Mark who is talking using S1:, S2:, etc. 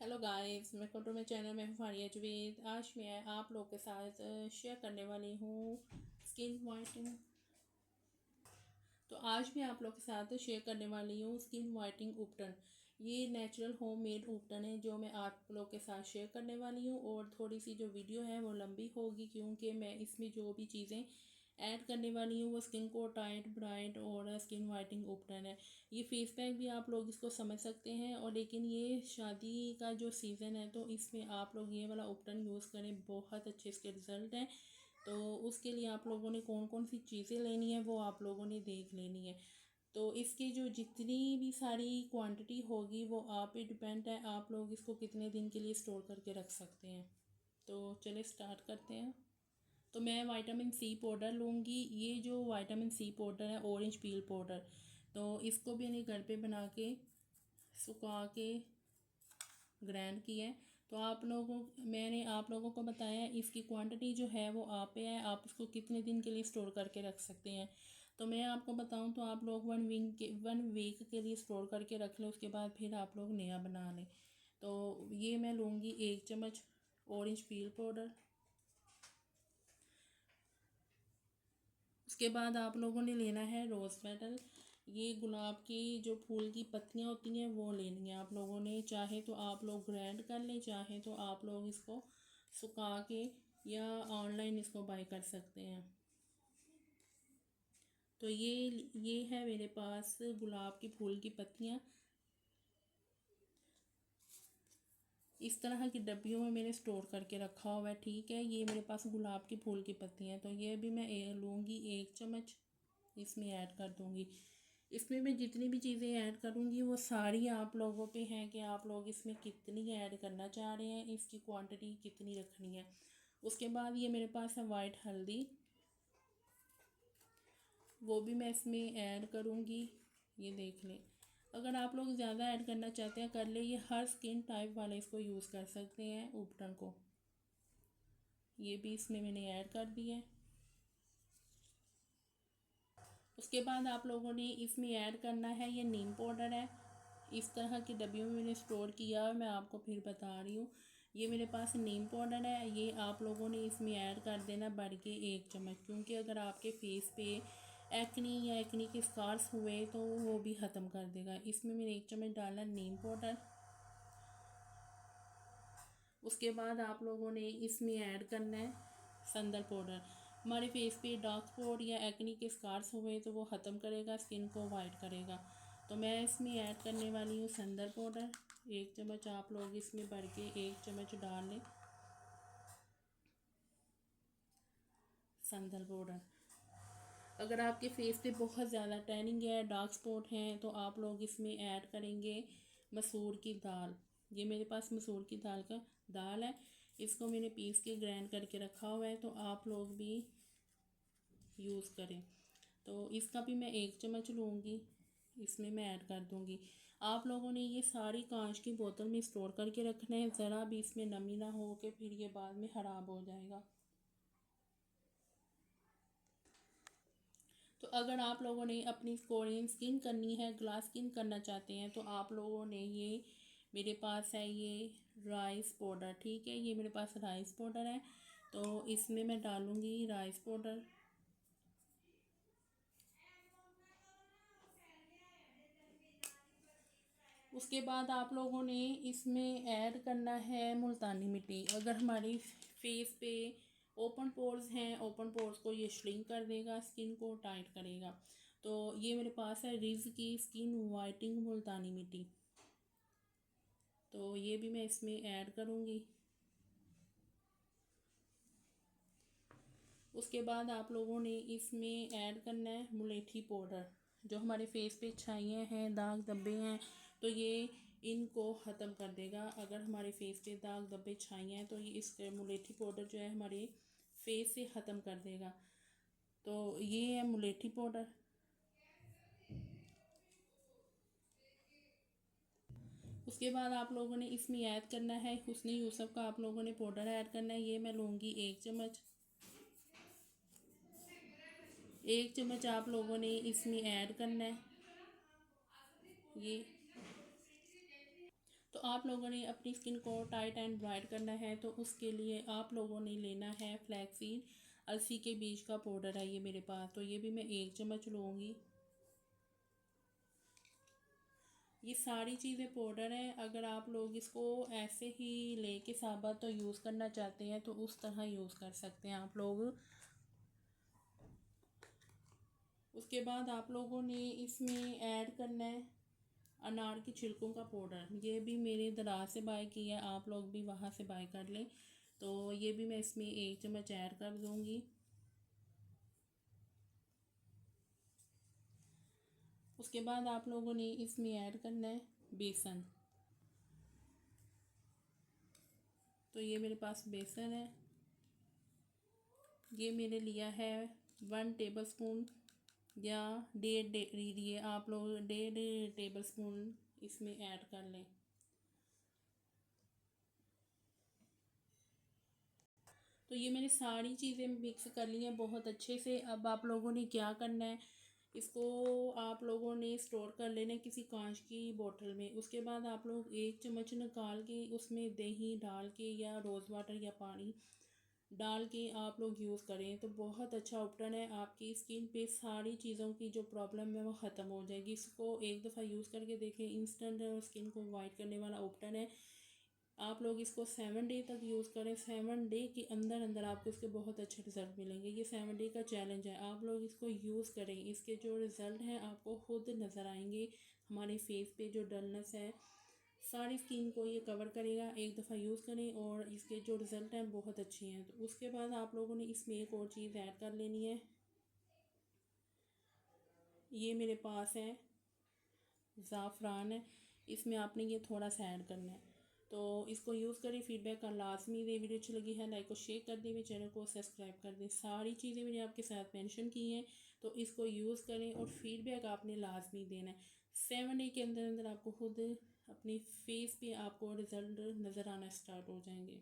S1: Hello guys, welcome to my channel. मैं हूँ फारिया जवेद। आज मैं आप लोग के साथ शेयर करने वाली हूँ स्किन वाइटनिंग। तो आज मैं आप लोग के साथ शेयर करने वाली हूँ स्किन वाइटनिंग उपटन। ये नेचुरल होममेड उपटन है जो मैं आप लोग के साथ शेयर करने वाली हूँ। और थोड़ी सी जो वीडियो है वो लंबी होगी क्योंकि मैं इसमें जो भी चीज़ें ऐड करने वाली हूँ वो स्किन को टाइट ब्राइट और स्किन वाइटनिंग उपटन है। ये फेस पैक भी आप लोग इसको समझ सकते हैं। और लेकिन ये शादी का जो सीज़न है तो इसमें आप लोग ये वाला उपटन यूज़ करें, बहुत अच्छे इसके रिज़ल्ट हैं। तो उसके लिए आप लोगों ने कौन कौन सी चीज़ें लेनी है वो आप लोगों ने देख लेनी है। तो इसकी जो जितनी भी सारी क्वांटिटी होगी वो आप पे डिपेंड है, आप लोग इसको कितने दिन के लिए स्टोर करके रख सकते हैं। तो चलिए स्टार्ट करते हैं। तो मैं विटामिन सी पाउडर लूँगी। ये जो विटामिन सी पाउडर है ऑरेंज पील पाउडर, तो इसको भी मैंने घर पे बना के सुखा के ग्राइंड किया है। तो मैंने आप लोगों को बताया है इसकी क्वांटिटी जो है वो आप पे है, आप इसको कितने दिन के लिए स्टोर करके रख सकते हैं। तो मैं आपको बताऊं तो आप लोग 1 वीक के लिए स्टोर करके रख लें, उसके बाद फिर आप लोग नया बना लें। तो ये मैं लूँगी 1 चम्मच ऑरेंज पील पाउडर। उसके बाद आप लोगों ने लेना है रोज़ पेटल। ये गुलाब की जो फूल की पत्तियाँ होती हैं वो लेनी है आप लोगों ने। चाहे तो आप लोग ग्राइंड कर लें, चाहे तो आप लोग इसको सुखा के या ऑनलाइन इसको बाय कर सकते हैं। तो ये है मेरे पास गुलाब की फूल की पत्तियाँ। इस तरह की डब्बियों में मैंने स्टोर करके रखा हुआ है, ठीक है। ये मेरे पास गुलाब की फूल की पत्तियाँ हैं। तो ये भी मैं लूँगी 1 चम्मच, इसमें ऐड कर दूँगी। इसमें मैं जितनी भी चीज़ें ऐड करूँगी वो सारी आप लोगों पे हैं कि आप लोग इसमें कितनी ऐड करना चाह रहे हैं, इसकी क्वांटिटी कितनी रखनी है। उसके बाद ये मेरे पास है वाइट हल्दी, वो भी मैं इसमें ऐड करूँगी। ये देख लें, अगर आप लोग ज़्यादा ऐड करना चाहते हैं कर ले। ये हर स्किन टाइप वाले इसको यूज़ कर सकते हैं उपटन को। ये भी इसमें मैंने ऐड कर दिया है। उसके बाद आप लोगों ने इसमें ऐड करना है ये नीम पाउडर है। इस तरह की डब्बियों में मैंने स्टोर किया है, मैं आपको फिर बता रही हूँ। ये मेरे पास नीम पाउडर है, ये आप लोगों ने इसमें ऐड कर देना बढ़ के 1 चम्मच, क्योंकि अगर आपके फेस पे एक्नी या एक्नी के स्कार्स हुए तो वो भी ख़त्म कर देगा। इसमें मैंने 1 चम्मच डाला नीम पाउडर। उसके बाद आप लोगों ने इसमें ऐड करना है संदल पाउडर। हमारे फेस पे डार्क स्पॉट या एक्नी के स्कार्स हुए तो वो ख़त्म करेगा, स्किन को वाइट करेगा। तो मैं इसमें ऐड करने वाली हूँ संदल पाउडर 1 चम्मच। आप लोग इसमें बढ़ के 1 चम्मच डाल लें संदल पाउडर। अगर आपके फेस पे बहुत ज़्यादा टैनिंग है, डार्क स्पॉट हैं, तो आप लोग इसमें ऐड करेंगे मसूर की दाल। ये मेरे पास मसूर की दाल है, इसको मैंने पीस के ग्राइंड करके रखा हुआ है, तो आप लोग भी यूज़ करें। तो इसका भी मैं 1 चम्मच लूँगी, इसमें मैं ऐड कर दूँगी। आप लोगों ने ये सारी कांच की बोतल में स्टोर करके रखना है, ज़रा भी इसमें नमी ना हो के फिर ये बाद में ख़राब हो जाएगा। तो अगर आप लोगों ने अपनी कोरियन स्किन करनी है, ग्लास स्किन करना चाहते हैं, तो आप लोगों ने ये मेरे पास है ये राइस पाउडर, ठीक है। ये मेरे पास राइस पाउडर है, तो इसमें मैं डालूँगी राइस पाउडर। उसके बाद आप लोगों ने इसमें ऐड करना है मुल्तानी मिट्टी। अगर हमारी फेस पे ओपन पोर्स हैं, ओपन पोर्स को ये श्रिंक कर देगा, स्किन को टाइट करेगा। तो ये मेरे पास है रिज की स्किन वाइटनिंग मुल्तानी मिट्टी, तो ये भी मैं इसमें ऐड करूँगी। उसके बाद आप लोगों ने इसमें ऐड करना है मुलेठी पाउडर। जो हमारे फेस पे छाइयाँ हैं, दाग धब्बे हैं, तो ये इनको ख़त्म कर देगा। अगर हमारे फेस पे दाग धब्बे छाइयाँ हैं तो ये इस मुलेठी पाउडर जो है हमारे फेस से ख़त्म कर देगा। तो ये है मुलेठी पाउडर। उसके बाद आप लोगों ने इसमें ऐड करना है हुस्न यूसुफ का, आप लोगों ने पाउडर ऐड करना है। ये मैं लूँगी 1 चम्मच। 1 चम्मच आप लोगों ने इसमें ऐड करना है ये। तो आप लोगों ने अपनी स्किन को टाइट एंड ब्राइट करना है, तो उसके लिए आप लोगों ने लेना है फ्लैक्सीड, अलसी के बीज का पाउडर है ये मेरे पास। तो ये भी मैं 1 चम्मच लूँगी। ये सारी चीज़ें पाउडर हैं। अगर आप लोग इसको ऐसे ही लेके साबुत तो यूज़ करना चाहते हैं तो उस तरह यूज़ कर सकते हैं आप लोग। उसके बाद आप लोगों ने इसमें ऐड करना है अनार की छिलकों का पाउडर। ये भी मेरे दराज से बाय किया है, आप लोग भी वहाँ से बाय कर लें। तो ये भी मैं इसमें 1 चम्मच ऐड कर दूँगी। उसके बाद आप लोगों ने इसमें ऐड करना है बेसन। तो ये मेरे पास बेसन है, ये मैंने लिया है 1 टेबल स्पून या 1.5 लीजिए आप लोग, 1.5 टेबल स्पून इसमें ऐड कर लें। तो ये मैंने सारी चीज़ें मिक्स कर ली हैं बहुत अच्छे से। अब आप लोगों ने क्या करना है, इसको आप लोगों ने स्टोर कर लेना है किसी कांच की बोतल में। उसके बाद आप लोग 1 चम्मच निकाल के उसमें दही डाल के या रोज़ वाटर या पानी डाल के आप लोग यूज़ करें तो बहुत अच्छा ऑप्शन है। आपकी स्किन पे सारी चीज़ों की जो प्रॉब्लम है वो ख़त्म हो जाएगी। इसको एक दफ़ा यूज़ करके देखें, इंस्टेंट स्किन को वाइट करने वाला ऑप्शन है। आप लोग इसको 7 डे तक यूज़ करें। 7 डे के अंदर अंदर आपको इसके बहुत अच्छे रिज़ल्ट मिलेंगे। ये 7 डे का चैलेंज है, आप लोग इसको यूज़ करें। इसके जो रिज़ल्ट हैं आपको खुद नज़र आएंगे। हमारे फेस पे जो डलनेस है सारी स्किन को ये कवर करेगा। एक दफ़ा यूज़ करें और इसके जो रिज़ल्ट हैं बहुत अच्छे हैं। तो उसके बाद आप लोगों ने इसमें एक और चीज़ ऐड कर लेनी है। ये मेरे पास है ज़ाफ़रान है, इसमें आपने ये थोड़ा सा ऐड करना है। तो इसको यूज़ करें, फीडबैक का लाजमी दें। वीडियो अच्छी लगी है लाइक और शेयर कर दें, मेरे चैनल को सब्सक्राइब कर दें। सारी चीज़ें मैंने आपके साथ मेंशन की हैं, तो इसको यूज़ करें और फीडबैक आपने लाजमी देना है। 7 डे के अंदर अंदर आपको खुद अपने फेस पे आपको रिज़ल्ट नज़र आना स्टार्ट हो जाएंगे।